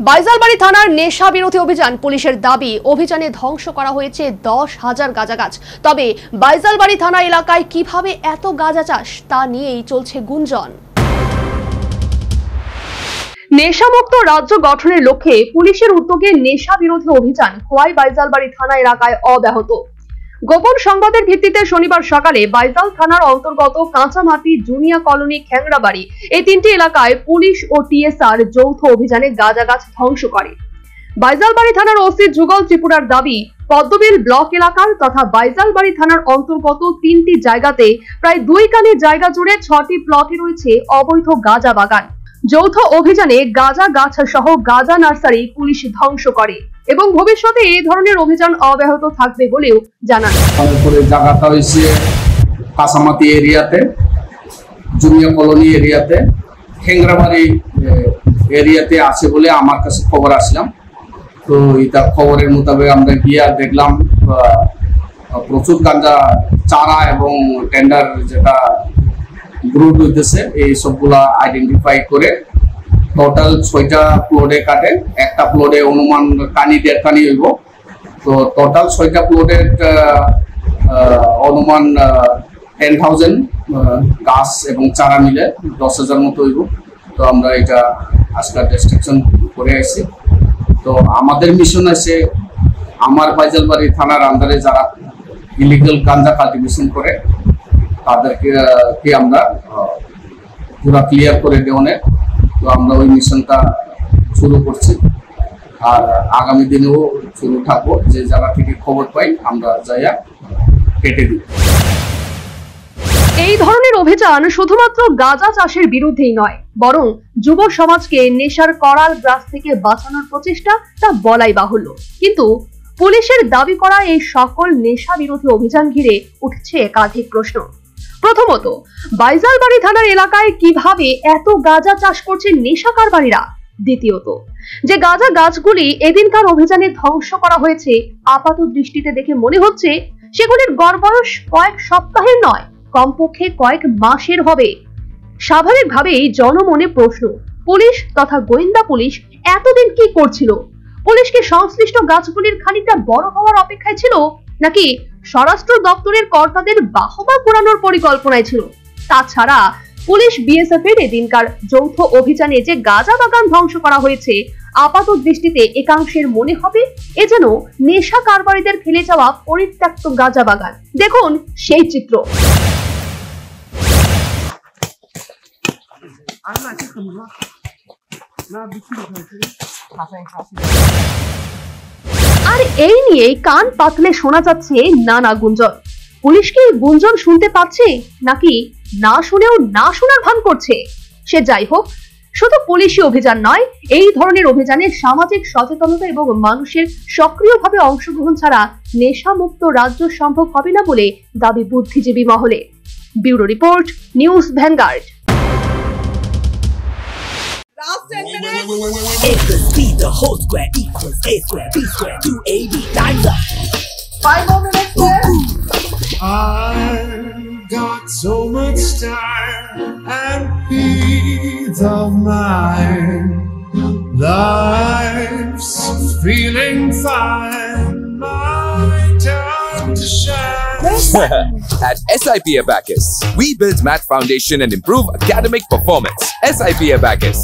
বাইজালবাড়ি থানার নেশা বিরোধী অভিযান পুলিশের দাবি অভিযানে ধ্বংস করা হয়েছে 10,000 গাঁজা গাছ। তবে বাইজালবাড়ি থানা এলাকায় কিভাবে এত গাঁজা চাষ তা নিয়েই চলছে গুঞ্জন। নেশামুক্ত রাজ্য গঠনের লক্ষ্যে পুলিশের উদ্যোগে নেশা বিরোধী অভিযান খোয়াই বাইজালবাড়ি থানা এলাকায় অব্যাহত। গোপন সংবাদের ভিত্তিতে শনিবার সকালে বাইজাল থানার অন্তর্গত কাঁচামাটি জুনিয়া কলোনি খ্যাংরাবাড়ি এই তিনটি এলাকায় পুলিশ ও টিএসআর যৌথ অভিযানে গাঁজা গাছ ধ্বংস করে। বাইজালবাড়ি থানার ওসি যুগল ত্রিপুরার দাবি, পদ্মবিল ব্লক এলাকার তথা বাইজালবাড়ি থানার অন্তর্গত তিনটি জায়গাতে প্রায় 2 কানি জায়গা জুড়ে 6টি প্লটে রয়েছে অবৈধ গাঁজা বাগান। যৌথ অভিযানে গাঁজা গাছ সহ গাঁজা নার্সারি পুলিশ ধ্বংস করে এবং ভবিষ্যতে এই ধরনের অভিযান অব্যাহত থাকবে বলেও জানান। জায়গাটা হয়েছে কাঁচামাটি এরিয়াতে, জুনিয়া কলোনি এরিয়াতে, খেংরাবাড়ি এরিয়াতে আছে বলে আমার কাছে খবর আসলাম। তো এটা খবরের মোতাবেক আমরা গিয়ে দেখলাম প্রচুর গাঁজা চারা এবং টেন্ডার যেটা গ্রুপ হইতেছে এই সবগুলা আইডেন্টিফাই করে টোটাল 6টা প্লটে কাটে। একটা প্লটে অনুমান কানি 1.5 কানি হইব। তো টোটাল 6টা প্লটের অনুমান 10,000 গাছ এবং চারা মিলে 10,000 মতো হইব। তো আমরা এটা আজকে ডেসক্রিপশন করে আসছি। তো আমাদের মিশন আছে আমার বাইজালবাড়ি থানার আন্ডারে যারা ইলিগাল গাঁজা কাল্টিভেশন করে তাদেরকে আমরা পুরা ক্লিয়ার করে দেওয়ার। তো আমরা ওই মিশনটা শুরু করছি আর আগামী দিনেও শুরু থাকবো। যে জায়গা থেকে খবর পাই আমরা যাইয়া কেটে দিই। এই ধরনের অভিযান শুধুমাত্র গাঁজা চাষের বিরুদ্ধেই নয়, বরং যুব সমাজকে নেশার করাল গ্রাস থেকে বাঁচানোর প্রচেষ্টা তা বলাই বাহুল্য। কিন্তু পুলিশের দাবি করা এই সকল নেশা বিরোধী অভিযান ঘিরে উঠছে একাধিক প্রশ্ন। প্রথমত, বাইজালবাড়ি থানার এলাকায় কিভাবে এত গাঁজা চাষ করছে নেশা কারবারিরা? দ্বিতীয়ত, যে গাঁজা গাছগুলি এদিনকার অভিযানে ধ্বংস করা হয়েছে আপাত দৃষ্টিতে দেখে মনে হচ্ছে সেগুলির গড় বয়স কয়েক সপ্তাহের নয়, কমপক্ষে কয়েক মাসের হবে। স্বাভাবিকভাবেই জনমনে প্রশ্ন, পুলিশ তথা গোয়েন্দা পুলিশ এতদিন কি করছিল? পুলিশকে সংশ্লিষ্ট গাছগুলির খানিকটা বড় হওয়ার অপেক্ষায় ছিল, নাকি স্বরাষ্ট্র দপ্তরের কর্তাদের বাহবা কুড়ানোর পরিকল্পনায় ছিল? তাছাড়া পুলিশ বিএসএফ এর এদিনকার যৌথ অভিযানে যে গাঁজা বাগান ধ্বংস করা হয়েছে আপাত দৃষ্টিতে একাংশের মনে হবে এ যেন নেশা কারবারিদের ফেলে যাওয়া পরিত্যক্ত গাঁজা বাগান। দেখুন সেই চিত্র। আর এই নিয়ে কান পাতলে শোনা যাচ্ছে নানা গুঞ্জন। পুলিশ কি গুঞ্জন শুনতে পাচ্ছে, নাকি না শুনেও না শোনার ভান করছে? সে যাই হোক, শুধু পুলিশি অভিযান নয়, এই ধরনের অভিযানে সামাজিক সচেতনতা এবং মানুষের সক্রিয়ভাবে অংশগ্রহণ ছাড়া নেশামুক্ত রাজ্য সম্ভব হবে না বলে দাবি বুদ্ধিজীবী মহলে। Bureau report, news vanguard. If the C, the whole square equals A square, B square, 2AB, time's up. 5 more minutes left. I've got so much time and peace of mind. Life's feeling fine. My time to shine. At SIP Abacus, we build math foundation and improve academic performance. SIP Abacus,